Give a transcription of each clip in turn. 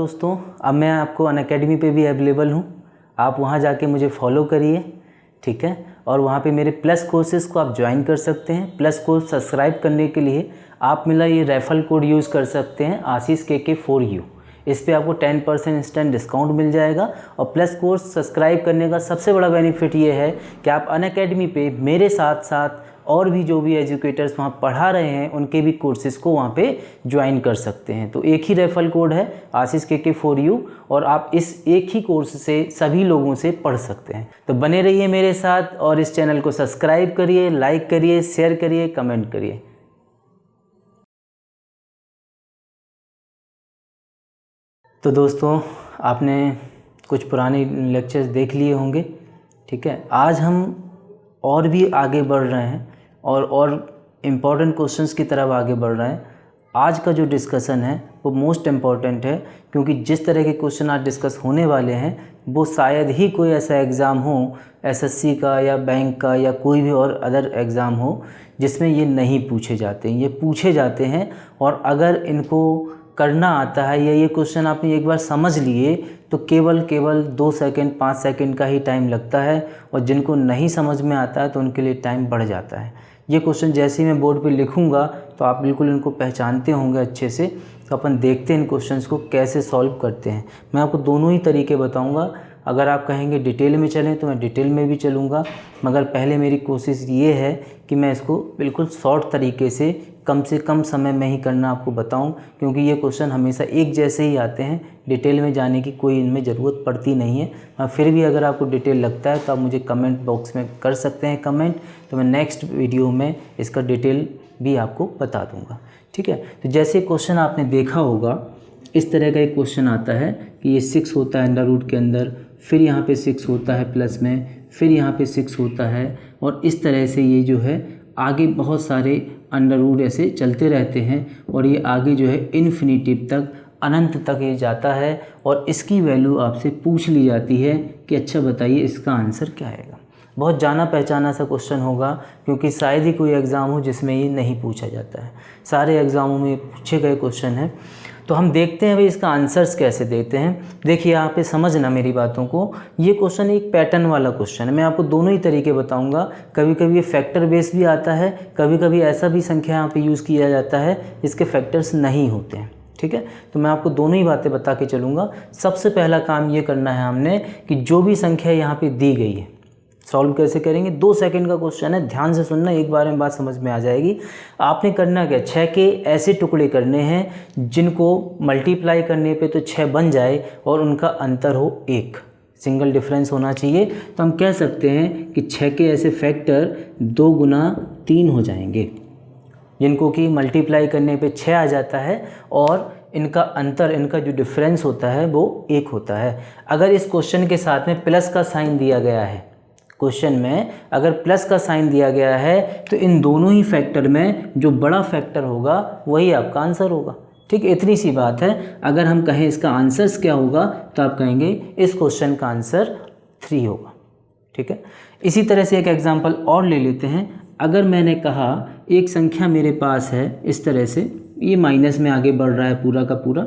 दोस्तों, अब मैं आपको अनअकैडमी पे भी अवेलेबल हूँ। आप वहाँ जाके मुझे फॉलो करिए, ठीक है। और वहाँ पे मेरे प्लस कोर्सेज़ को आप ज्वाइन कर सकते हैं। प्लस कोर्स सब्सक्राइब करने के लिए आप मेरा ये रेफरल कोड यूज़ कर सकते हैं, आशीष KK4U। इस पे आपको 10% इंस्टेंट डिस्काउंट मिल जाएगा। और प्लस कोर्स सब्सक्राइब करने का सबसे बड़ा बेनिफिट ये है कि आप अनअकैडमी पे मेरे साथ साथ और भी जो भी एजुकेटर्स वहाँ पढ़ा रहे हैं उनके भी कोर्सेज़ को वहाँ पे ज्वाइन कर सकते हैं। तो एक ही रेफरल कोड है आशीष KK4U और आप इस एक ही कोर्स से सभी लोगों से पढ़ सकते हैं। तो बने रहिए मेरे साथ और इस चैनल को सब्सक्राइब करिए, लाइक करिए, शेयर करिए, कमेंट करिए। तो दोस्तों, आपने कुछ पुराने लेक्चर्स देख लिए होंगे, ठीक है। आज हम और भी आगे बढ़ रहे हैं और इम्पॉर्टेंट क्वेश्चंस की तरफ आगे बढ़ रहे हैं। आज का जो डिस्कशन है वो मोस्ट इम्पॉर्टेंट है, क्योंकि जिस तरह के क्वेश्चन आज डिस्कस होने वाले हैं वो शायद ही कोई ऐसा एग्ज़ाम हो, SSC का या बैंक का या कोई भी और अदर एग्ज़ाम हो जिसमें ये नहीं पूछे जाते हैं। ये पूछे जाते हैं और अगर इनको करना आता है या ये क्वेश्चन आपने एक बार समझ लिए तो केवल 2 सेकंड 5 सेकंड का ही टाइम लगता है, और जिनको नहीं समझ में आता है तो उनके लिए टाइम बढ़ जाता है। ये क्वेश्चन जैसे ही मैं बोर्ड पे लिखूंगा तो आप बिल्कुल इनको पहचानते होंगे अच्छे से। तो अपन देखते हैं इन क्वेश्चंस को कैसे सॉल्व करते हैं। मैं आपको दोनों ही तरीके बताऊंगा। अगर आप कहेंगे डिटेल में चलें तो मैं डिटेल में भी चलूँगा, मगर पहले मेरी कोशिश ये है कि मैं इसको बिल्कुल शॉर्ट तरीके से कम समय में ही करना आपको बताऊं, क्योंकि ये क्वेश्चन हमेशा एक जैसे ही आते हैं। डिटेल में जाने की कोई इनमें ज़रूरत पड़ती नहीं है। फिर भी अगर आपको डिटेल लगता है तो आप मुझे कमेंट बॉक्स में कर सकते हैं कमेंट, तो मैं नेक्स्ट वीडियो में इसका डिटेल भी आपको बता दूँगा, ठीक है। तो जैसे क्वेश्चन आपने देखा होगा, इस तरह का एक क्वेश्चन आता है कि ये 6 होता है अंडर रूट के अंदर, फिर यहाँ पे 6 होता है प्लस में, फिर यहाँ पे 6 होता है, और इस तरह से ये जो है आगे बहुत सारे अंडर रूट ऐसे चलते रहते हैं, और ये आगे जो है इन्फिनिटिव तक, अनंत तक ये जाता है। और इसकी वैल्यू आपसे पूछ ली जाती है कि अच्छा बताइए इसका आंसर क्या आएगा। बहुत जाना पहचाना सा क्वेश्चन होगा, क्योंकि शायद ही कोई एग्ज़ाम हो जिसमें ये नहीं पूछा जाता है। सारे एग्ज़ामों में पूछे गए क्वेश्चन हैं। तो हम देखते हैं भाई इसका आंसर्स कैसे देते हैं। देखिए यहाँ पे समझना मेरी बातों को। ये क्वेश्चन एक पैटर्न वाला क्वेश्चन है। मैं आपको दोनों ही तरीके बताऊंगा। कभी कभी ये फैक्टर बेस भी आता है, कभी कभी ऐसा भी संख्या यहाँ पे यूज़ किया जाता है जिसके फैक्टर्स नहीं होते हैं, ठीक है। तो मैं आपको दोनों ही बातें बता के चलूँगा। सबसे पहला काम ये करना है हमने कि जो भी संख्या यहाँ पर दी गई है सॉल्व कैसे करेंगे। 2 सेकंड का क्वेश्चन है, ध्यान से सुनना, एक बार में बात समझ में आ जाएगी। आपने करना क्या, 6 के ऐसे टुकड़े करने हैं जिनको मल्टीप्लाई करने पे तो 6 बन जाए और उनका अंतर हो 1, सिंगल डिफरेंस होना चाहिए। तो हम कह सकते हैं कि 6 के ऐसे फैक्टर 2 गुना 3 हो जाएंगे, जिनको कि मल्टीप्लाई करने पे 6 आ जाता है और इनका अंतर, इनका जो डिफरेंस होता है वो 1 होता है। अगर इस क्वेश्चन के साथ में प्लस का साइन दिया गया है, क्वेश्चन में अगर प्लस का साइन दिया गया है तो इन दोनों ही फैक्टर में जो बड़ा फैक्टर होगा वही आपका आंसर होगा, ठीक है। इतनी सी बात है। अगर हम कहें इसका आंसर्स क्या होगा तो आप कहेंगे इस क्वेश्चन का आंसर 3 होगा, ठीक है। इसी तरह से एक एग्जांपल और ले लेते हैं। अगर मैंने कहा एक संख्या मेरे पास है इस तरह से, ये माइनस में आगे बढ़ रहा है पूरा का पूरा,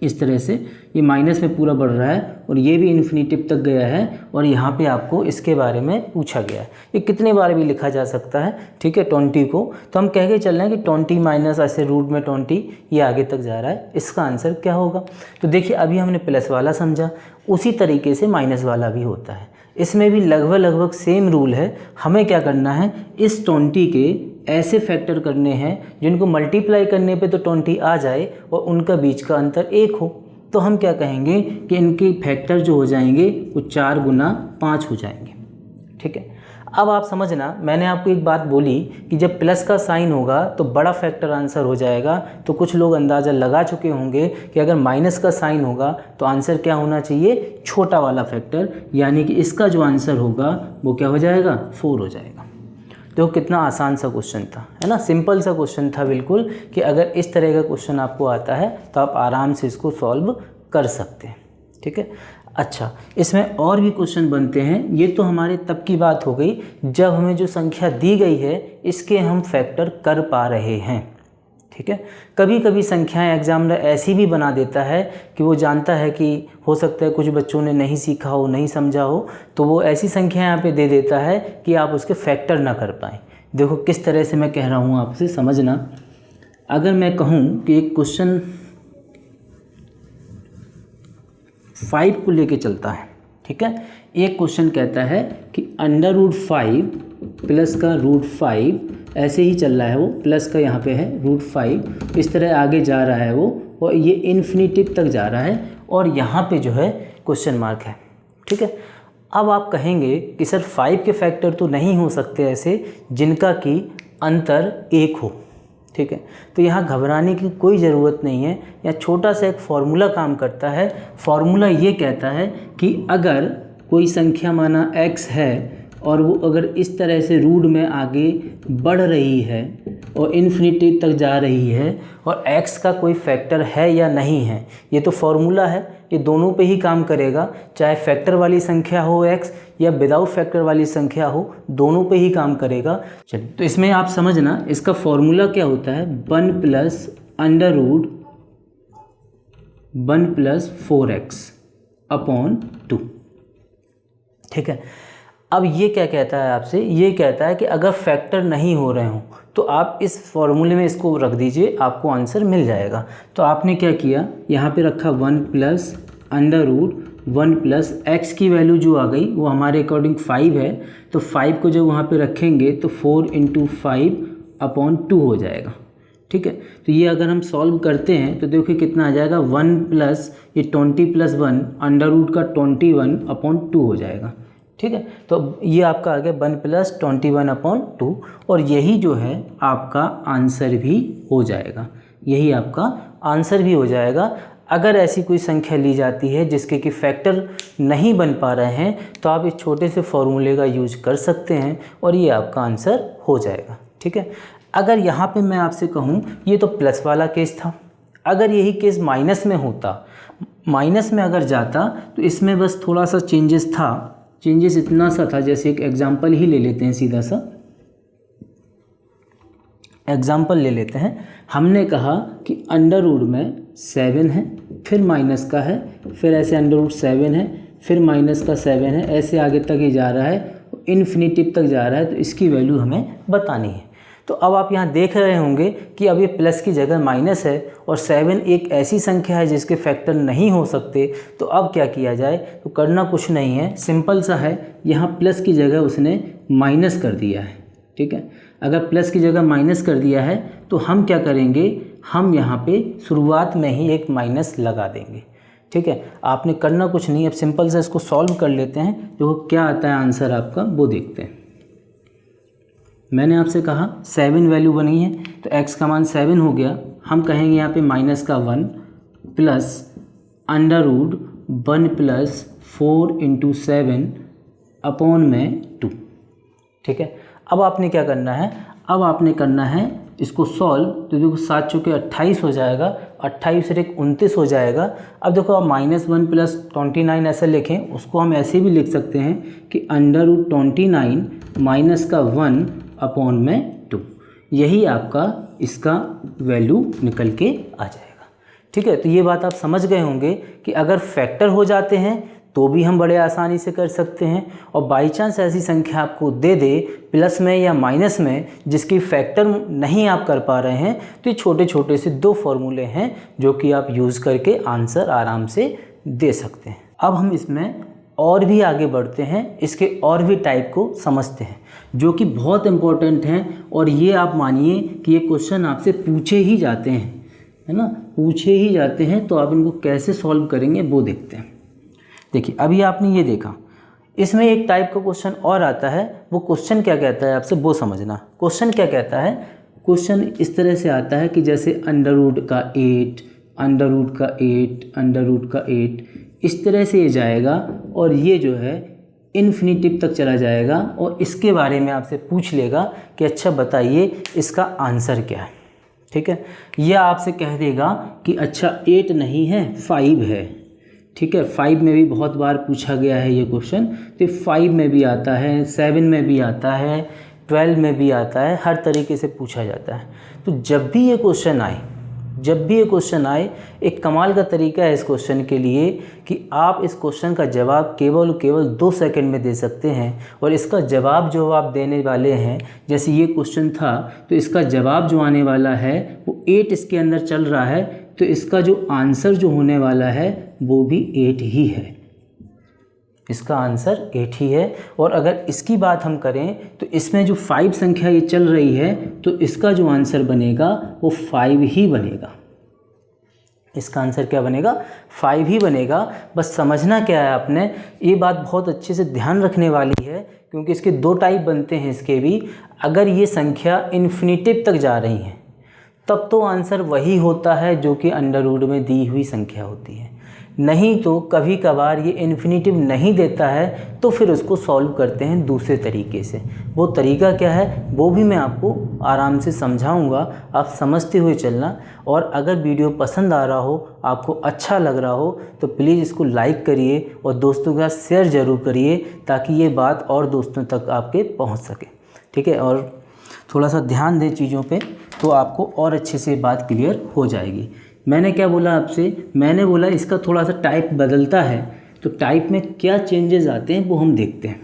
इस तरह से ये माइनस में पूरा बढ़ रहा है और ये भी इन्फिनिटिव तक गया है, और यहाँ पे आपको इसके बारे में पूछा गया है। ये कितने बार भी लिखा जा सकता है, ठीक है, 20 को। तो हम कह के चल रहे हैं कि 20 माइनस ऐसे रूट में 20 ये आगे तक जा रहा है, इसका आंसर क्या होगा। तो देखिए अभी हमने प्लस वाला समझा, उसी तरीके से माइनस वाला भी होता है। इसमें भी लगभग सेम रूल है। हमें क्या करना है, इस 20 के ऐसे फैक्टर करने हैं जिनको मल्टीप्लाई करने पे तो 20 आ जाए और उनका बीच का अंतर 1 हो। तो हम क्या कहेंगे कि इनके फैक्टर जो हो जाएंगे वो 4 गुना 5 हो जाएंगे, ठीक है। अब आप समझना, मैंने आपको एक बात बोली कि जब प्लस का साइन होगा तो बड़ा फैक्टर आंसर हो जाएगा। तो कुछ लोग अंदाज़ा लगा चुके होंगे कि अगर माइनस का साइन होगा तो आंसर क्या होना चाहिए, छोटा वाला फैक्टर, यानी कि इसका जो आंसर होगा वो क्या हो जाएगा, 4 हो जाएगा। देखो कितना आसान सा क्वेश्चन था, है ना, सिंपल सा क्वेश्चन था बिल्कुल, कि अगर इस तरह का क्वेश्चन आपको आता है तो आप आराम से इसको सॉल्व कर सकते हैं, ठीक है। अच्छा, इसमें और भी क्वेश्चन बनते हैं। ये तो हमारे तब की बात हो गई जब हमें जो संख्या दी गई है इसके हम फैक्टर कर पा रहे हैं, ठीक है। कभी कभी संख्याएं एग्जामिनर ऐसी भी बना देता है कि वो जानता है कि हो सकता है कुछ बच्चों ने नहीं सीखा हो, नहीं समझा हो, तो वो ऐसी संख्या यहाँ पे दे देता है कि आप उसके फैक्टर ना कर पाएँ। देखो किस तरह से मैं कह रहा हूँ, आपसे समझना। अगर मैं कहूँ कि एक क्वेश्चन 5 को लेके चलता है, ठीक है। एक क्वेश्चन कहता है कि √5 प्लस का √5, ऐसे ही चल रहा है वो, प्लस का यहाँ पे है √5, इस तरह आगे जा रहा है वो, और ये इन्फिनिटिव तक जा रहा है, और यहाँ पे जो है क्वेश्चन मार्क है, ठीक है। अब आप कहेंगे कि सर 5 के फैक्टर तो नहीं हो सकते ऐसे जिनका कि अंतर 1 हो, ठीक है। तो यहाँ घबराने की कोई ज़रूरत नहीं है। यहाँ छोटा सा एक फार्मूला काम करता है। फार्मूला ये कहता है कि अगर कोई संख्या माना x है और वो अगर इस तरह से रूट में आगे बढ़ रही है और इन्फिनिटी तक जा रही है, और x का कोई फैक्टर है या नहीं है, ये तो फार्मूला है, ये दोनों पे ही काम करेगा, चाहे फैक्टर वाली संख्या हो x या विदाउट फैक्टर वाली संख्या हो, दोनों पे ही काम करेगा। चलिए, तो इसमें आप समझना, इसका फार्मूला क्या होता है, 1 + 4x अपॉन 2, ठीक है। अब ये क्या कहता है आपसे, ये कहता है कि अगर फैक्टर नहीं हो रहे हों तो आप इस फॉर्मूले में इसको रख दीजिए, आपको आंसर मिल जाएगा। तो आपने क्या किया, यहाँ पे रखा 1 + √1 + x की वैल्यू जो आ गई वो हमारे अकॉर्डिंग 5 है, तो 5 को जब वहाँ पे रखेंगे तो 4 × 5 अपॉन 2 हो जाएगा, ठीक है। तो ये अगर हम सॉल्व करते हैं तो देखिए कितना आ जाएगा, 1 प्लस ये 20 + 1 √ का 21 अपॉन 2 हो जाएगा, ठीक है। तो ये आपका आ गया 1 + 21 अपॉन 2, और यही जो है आपका आंसर भी हो जाएगा, यही आपका आंसर भी हो जाएगा। अगर ऐसी कोई संख्या ली जाती है जिसके कि फैक्टर नहीं बन पा रहे हैं तो आप इस छोटे से फॉर्मूले का यूज कर सकते हैं और ये आपका आंसर हो जाएगा, ठीक है। अगर यहाँ पे मैं आपसे कहूँ, ये तो प्लस वाला केस था, अगर यही केस माइनस में होता, माइनस में अगर जाता तो इसमें बस थोड़ा सा चेंजेस था, चेंजेस इतना सा था, जैसे एक एग्जांपल ही ले लेते हैं, सीधा सा एग्जांपल ले लेते हैं। हमने कहा कि √ में 7 है, फिर माइनस का है, फिर ऐसे √7 है, फिर माइनस का 7 है, ऐसे आगे तक ही जा रहा है, इन्फिनिटिव तक जा रहा है, तो इसकी वैल्यू हमें बतानी है। तो अब आप यहाँ देख रहे होंगे कि अब ये प्लस की जगह माइनस है और 7 एक ऐसी संख्या है जिसके फैक्टर नहीं हो सकते, तो अब क्या किया जाए, तो करना कुछ नहीं है, सिंपल सा है, यहाँ प्लस की जगह उसने माइनस कर दिया है, ठीक है। अगर प्लस की जगह माइनस कर दिया है तो हम क्या करेंगे, हम यहाँ पे शुरुआत में ही एक माइनस लगा देंगे, ठीक है। आपने करना कुछ नहीं, अब सिंपल से इसको सॉल्व कर लेते हैं, तो क्या आता है आंसर आपका वो देखते हैं। मैंने आपसे कहा 7 वैल्यू बनी है, तो x का मान 7 हो गया, हम कहेंगे यहाँ पे माइनस का 1 प्लस √1 + 4 × 7 अपॉन में 2, ठीक है। अब आपने क्या करना है, अब आपने करना है इसको सॉल्व, तो देखो 7 चौके 28 हो जाएगा, 28 से 29 हो जाएगा। अब देखो आप -1 + 29 ऐसे लिखें, उसको हम ऐसे भी लिख सकते हैं कि √29 माइनस का 1 अपॉन में 2, यही आपका इसका वैल्यू निकल के आ जाएगा, ठीक है। तो ये बात आप समझ गए होंगे कि अगर फैक्टर हो जाते हैं तो भी हम बड़े आसानी से कर सकते हैं, और बाई चांस ऐसी संख्या आपको दे दे प्लस में या माइनस में जिसकी फैक्टर नहीं आप कर पा रहे हैं, तो ये छोटे छोटे से 2 फॉर्मूले हैं जो कि आप यूज़ करके आंसर आराम से दे सकते हैं। अब हम इसमें और भी आगे बढ़ते हैं, इसके और भी टाइप को समझते हैं जो कि बहुत इम्पोर्टेंट हैं, और ये आप मानिए कि ये क्वेश्चन आपसे पूछे ही जाते हैं, है ना, पूछे ही जाते हैं, तो आप इनको कैसे सॉल्व करेंगे वो देखते हैं। देखिए अभी आपने ये देखा, इसमें एक टाइप का क्वेश्चन और आता है, वो क्वेश्चन क्या कहता है आपसे वो समझना। क्वेश्चन क्या कहता है, क्वेश्चन इस तरह से आता है कि जैसे √8 √8 इस तरह से ये जाएगा, और ये जो है इन्फिनिटिव तक चला जाएगा, और इसके बारे में आपसे पूछ लेगा कि अच्छा बताइए इसका आंसर क्या है, ठीक है। यह आपसे कह देगा कि अच्छा 8 नहीं है 5 है, ठीक है। 5 में भी बहुत बार पूछा गया है ये क्वेश्चन, तो 5 में भी आता है, 7 में भी आता है, 12 में भी आता है, हर तरीके से पूछा जाता है। तो जब भी ये क्वेश्चन आए एक कमाल का तरीका है इस क्वेश्चन के लिए कि आप इस क्वेश्चन का जवाब केवल 2 सेकंड में दे सकते हैं। और इसका जवाब जो आप देने वाले हैं, जैसे ये क्वेश्चन था तो इसका जवाब जो आने वाला है वो 8 इसके अंदर चल रहा है, तो इसका जो आंसर जो होने वाला है वो भी 8 ही है। इसका आंसर 8 ही है। और अगर इसकी बात हम करें तो इसमें जो 5 संख्या ये चल रही है तो इसका जो आंसर बनेगा वो 5 ही बनेगा। इसका आंसर क्या बनेगा? 5 ही बनेगा। बस समझना क्या है आपने, ये बात बहुत अच्छे से ध्यान रखने वाली है, क्योंकि इसके 2 टाइप बनते हैं इसके भी। अगर ये संख्या इन्फिनिटिव तक जा रही हैं तब तो आंसर वही होता है जो कि अंडर रूट में दी हुई संख्या होती है। नहीं तो कभी कभार ये इन्फिनिटिव नहीं देता है तो फिर उसको सॉल्व करते हैं दूसरे तरीके से। वो तरीका क्या है वो भी मैं आपको आराम से समझाऊंगा, आप समझते हुए चलना। और अगर वीडियो पसंद आ रहा हो, आपको अच्छा लग रहा हो, तो प्लीज़ इसको लाइक करिए और दोस्तों के साथ शेयर ज़रूर करिए, ताकि ये बात और दोस्तों तक आपके पहुँच सके। ठीक है, और थोड़ा सा ध्यान दें चीज़ों पे तो आपको और अच्छे से बात क्लियर हो जाएगी। मैंने क्या बोला आपसे, मैंने बोला इसका थोड़ा सा टाइप बदलता है, तो टाइप में क्या चेंजेस आते हैं वो हम देखते हैं।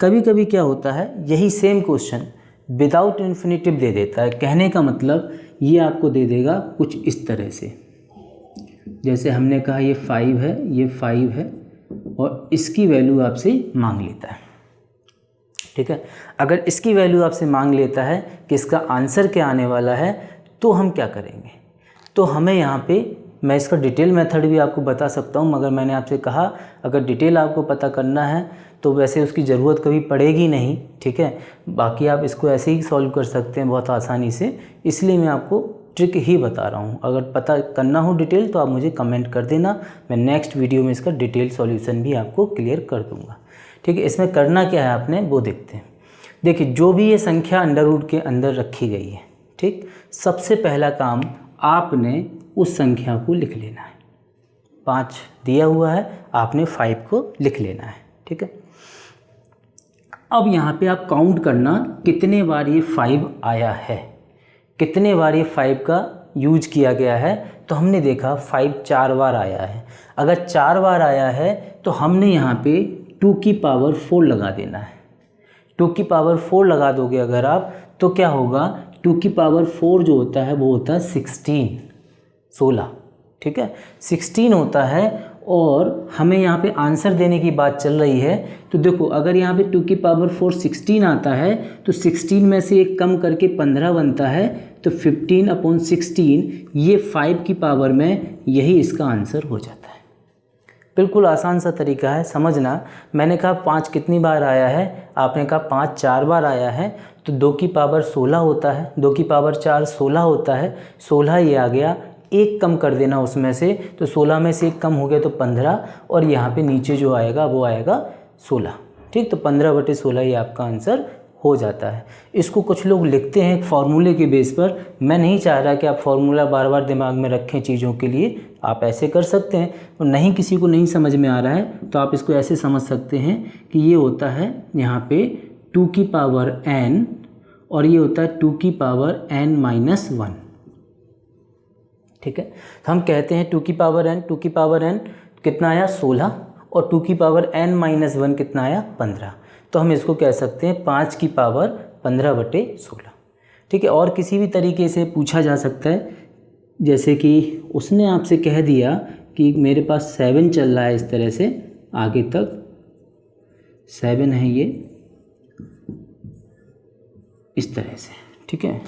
कभी कभी क्या होता है, यही सेम क्वेश्चन विदाउट इन्फिनिटिव दे देता है। कहने का मतलब ये आपको दे देगा कुछ इस तरह से, जैसे हमने कहा ये 5 है, ये 5 है, और इसकी वैल्यू आपसे मांग लेता है। ठीक है, अगर इसकी वैल्यू आपसे मांग लेता है कि इसका आंसर क्या आने वाला है, तो हम क्या करेंगे? तो हमें यहाँ पे, मैं इसका डिटेल मेथड भी आपको बता सकता हूँ, मगर मैंने आपसे कहा अगर डिटेल आपको पता करना है तो वैसे उसकी ज़रूरत कभी पड़ेगी नहीं। ठीक है, बाकी आप इसको ऐसे ही सॉल्व कर सकते हैं बहुत आसानी से, इसलिए मैं आपको ट्रिक ही बता रहा हूँ। अगर पता करना हो डिटेल तो आप मुझे कमेंट कर देना, मैं नेक्स्ट वीडियो में इसका डिटेल सॉल्यूशन भी आपको क्लियर कर दूँगा। ठीक है, इसमें करना क्या है आपने वो देखते हैं। देखिए, जो भी ये संख्या अंडर रूट के अंदर रखी गई है, ठीक, सबसे पहला काम आपने उस संख्या को लिख लेना है। 5 दिया हुआ है, आपने 5 को लिख लेना है। ठीक है, अब यहाँ पे आप काउंट करना कितने बार ये 5 आया है, कितने बार ये 5 का यूज किया गया है। तो हमने देखा 5 4 बार आया है। अगर 4 बार आया है तो हमने यहाँ पे 2 की पावर 4 लगा देना है। 2 की पावर 4 लगा दोगे अगर आप, तो क्या होगा, 2 की पावर 4 जो होता है वो होता है 16। ठीक है, 16 होता है। और हमें यहाँ पे आंसर देने की बात चल रही है, तो देखो अगर यहाँ पे 2 की पावर 4 16 आता है तो 16 में से एक कम करके 15 बनता है, तो 15/16 ये 5 की पावर में, यही इसका आंसर हो जाता है। बिल्कुल आसान सा तरीका है, समझना। मैंने कहा 5 कितनी बार आया है, आपने कहा 5 4 बार आया है, तो 2 की पावर 16 होता है, 2 की पावर 4 16 होता है, 16 ये आ गया, एक कम कर देना उसमें से, तो 16 में से एक कम हो गया तो 15, और यहाँ पे नीचे जो आएगा वो आएगा 16। ठीक, तो 15/16 ये आपका आंसर हो जाता है। इसको कुछ लोग लिखते हैं एक फार्मूले के बेस पर। मैं नहीं चाह रहा कि आप फार्मूला बार बार दिमाग में रखें चीज़ों के लिए, आप ऐसे कर सकते हैं। और नहीं, किसी को नहीं समझ में आ रहा है तो आप इसको ऐसे समझ सकते हैं कि ये होता है यहाँ पे 2 की पावर n, और ये होता है 2 की पावर n-1। ठीक है, तो हम कहते हैं 2 की पावर n कितना आया 16, और 2 की पावर n-1 कितना आया 15। तो हम इसको कह सकते हैं 5 की पावर 15/16। ठीक है, और किसी भी तरीके से पूछा जा सकता है, जैसे कि उसने आपसे कह दिया कि मेरे पास 7 चल रहा है, इस तरह से आगे तक 7 है ये, इस तरह से। ठीक है,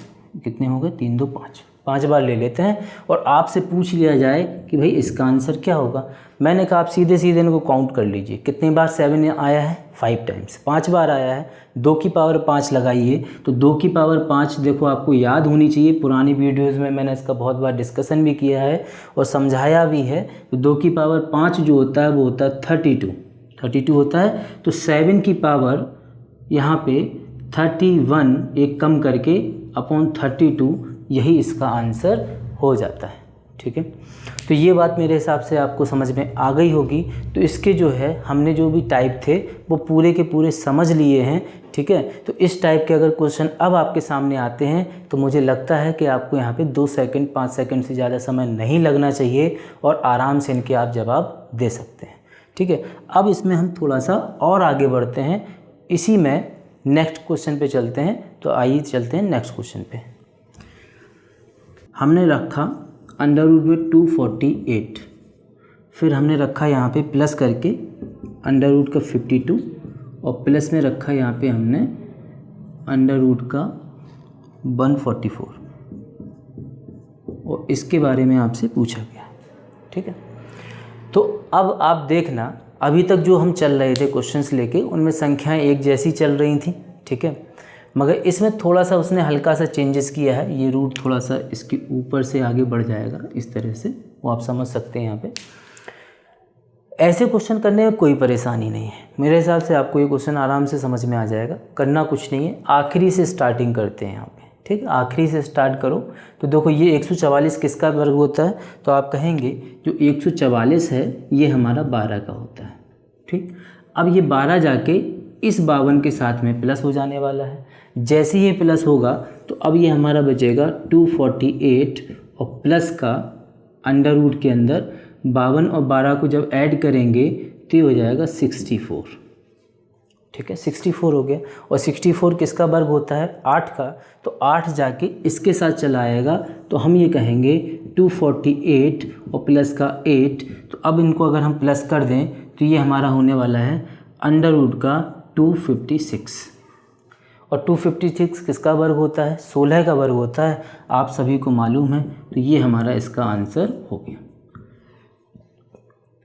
कितने हो गए, 3 2 5, 5 बार ले लेते हैं, और आपसे पूछ लिया जाए कि भाई इसका आंसर क्या होगा। मैंने कहा आप सीधे सीधे इनको काउंट कर लीजिए, कितनी बार 7 आया है, 5 टाइम्स, 5 बार आया है। 2 की पावर 5 लगाइए, तो 2 की पावर 5 देखो आपको याद होनी चाहिए, पुरानी वीडियोज़ में मैंने इसका बहुत बार डिस्कशन भी किया है और समझाया भी है। तो 2 की पावर 5 जो होता है वो होता है 32 होता है। तो 7 की पावर यहाँ पे 31 एक कम करके अपॉन 32, यही इसका आंसर हो जाता है। ठीक है, तो ये बात मेरे हिसाब से आपको समझ में आ गई होगी। तो इसके जो है हमने जो भी टाइप थे वो पूरे के पूरे समझ लिए हैं। ठीक है। तो इस टाइप के अगर क्वेश्चन अब आपके सामने आते हैं तो मुझे लगता है कि आपको यहाँ पे 2 सेकंड 5 सेकंड से ज़्यादा समय नहीं लगना चाहिए और आराम से इनके आप जवाब दे सकते हैं, ठीक है। अब इसमें हम थोड़ा सा और आगे बढ़ते हैं, इसी में नेक्स्ट क्वेश्चन पे चलते हैं। तो आइए चलते हैं नेक्स्ट क्वेश्चन पे। हमने रखा अंडर रूट में 248, फिर हमने रखा यहाँ पे प्लस करके अंडर रूट का 52 और प्लस में रखा यहाँ पे हमने अंडर रूट का 144 और इसके बारे में आपसे पूछा गया, ठीक है। तो अब आप देखना, अभी तक जो हम चल रहे थे क्वेश्चंस लेके उनमें संख्याएं एक जैसी चल रही थी, ठीक है, मगर इसमें थोड़ा सा उसने हल्का सा चेंजेस किया है। ये रूट थोड़ा सा इसके ऊपर से आगे बढ़ जाएगा इस तरह से, वो आप समझ सकते हैं। यहाँ पे ऐसे क्वेश्चन करने में कोई परेशानी नहीं है, मेरे हिसाब से आपको ये क्वेश्चन आराम से समझ में आ जाएगा। करना कुछ नहीं है, आखिरी से स्टार्टिंग करते हैं यहाँ पे, ठीक है। आखिरी से स्टार्ट करो तो देखो ये 144 किसका वर्ग होता है, तो आप कहेंगे जो 144 है ये हमारा 12 का होता है, ठीक। अब ये 12 जाके इस 52 के साथ में प्लस हो जाने वाला है। जैसे ही ये प्लस होगा तो अब ये हमारा बचेगा 248 और प्लस का अंडर रूट के अंदर 52 और 12 को जब ऐड करेंगे तो ये हो जाएगा 64, ठीक है। 64 हो गया। और 64 किसका वर्ग होता है, 8 का, तो 8 जाके इसके साथ चला आएगा तो हम ये कहेंगे 248 और प्लस का 8। तो अब इनको अगर हम प्लस कर दें तो ये हमारा होने वाला है अंडर रूट का 256। और 256 किसका वर्ग होता है, 16 का वर्ग होता है, आप सभी को मालूम है। तो ये हमारा इसका आंसर हो गया,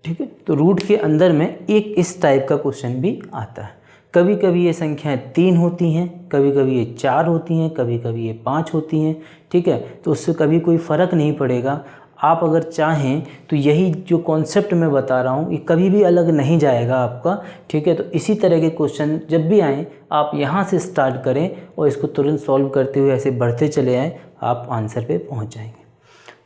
ठीक है। तो रूट के अंदर में एक इस टाइप का क्वेश्चन भी आता है। कभी कभी ये संख्याएं 3 होती हैं, कभी कभी ये 4 होती हैं, कभी कभी ये 5 होती हैं, ठीक है। तो उससे कभी कोई फ़र्क नहीं पड़ेगा। आप अगर चाहें तो यही जो कॉन्सेप्ट मैं बता रहा हूँ ये कभी भी अलग नहीं जाएगा आपका, ठीक है। तो इसी तरह के क्वेश्चन जब भी आएँ आप यहाँ से स्टार्ट करें और इसको तुरंत सॉल्व करते हुए ऐसे बढ़ते चले आएँ, आप आंसर पे पहुँच जाएंगे,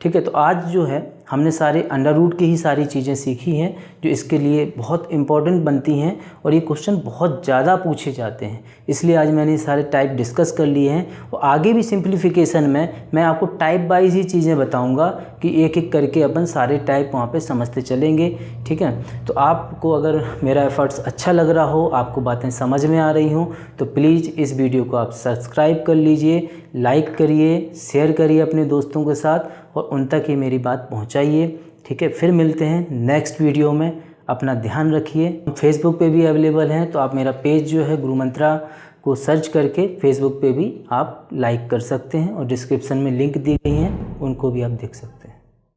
ठीक है। तो आज जो है हमने सारे अंडर रूट की ही सारी चीज़ें सीखी हैं जो इसके लिए बहुत इम्पॉर्टेंट बनती हैं और ये क्वेश्चन बहुत ज़्यादा पूछे जाते हैं, इसलिए आज मैंने सारे टाइप डिस्कस कर लिए हैं। और आगे भी सिंप्लीफिकेशन में मैं आपको टाइप वाइज ही चीज़ें बताऊंगा कि एक एक करके अपन सारे टाइप वहाँ पे समझते चलेंगे, ठीक है। तो आपको अगर मेरा एफर्ट्स अच्छा लग रहा हो, आपको बातें समझ में आ रही हों, तो प्लीज़ इस वीडियो को आप सब्सक्राइब कर लीजिए, लाइक करिए, शेयर करिए अपने दोस्तों के साथ और उन तक ये मेरी बात पहुंचाइए, ठीक है। फिर मिलते हैं नेक्स्ट वीडियो में, अपना ध्यान रखिए। फेसबुक पे भी अवेलेबल हैं, तो आप मेरा पेज जो है गुरु मंत्रा को सर्च करके फेसबुक पे भी आप लाइक कर सकते हैं और डिस्क्रिप्शन में लिंक दी गई हैं, उनको भी आप देख सकते हैं।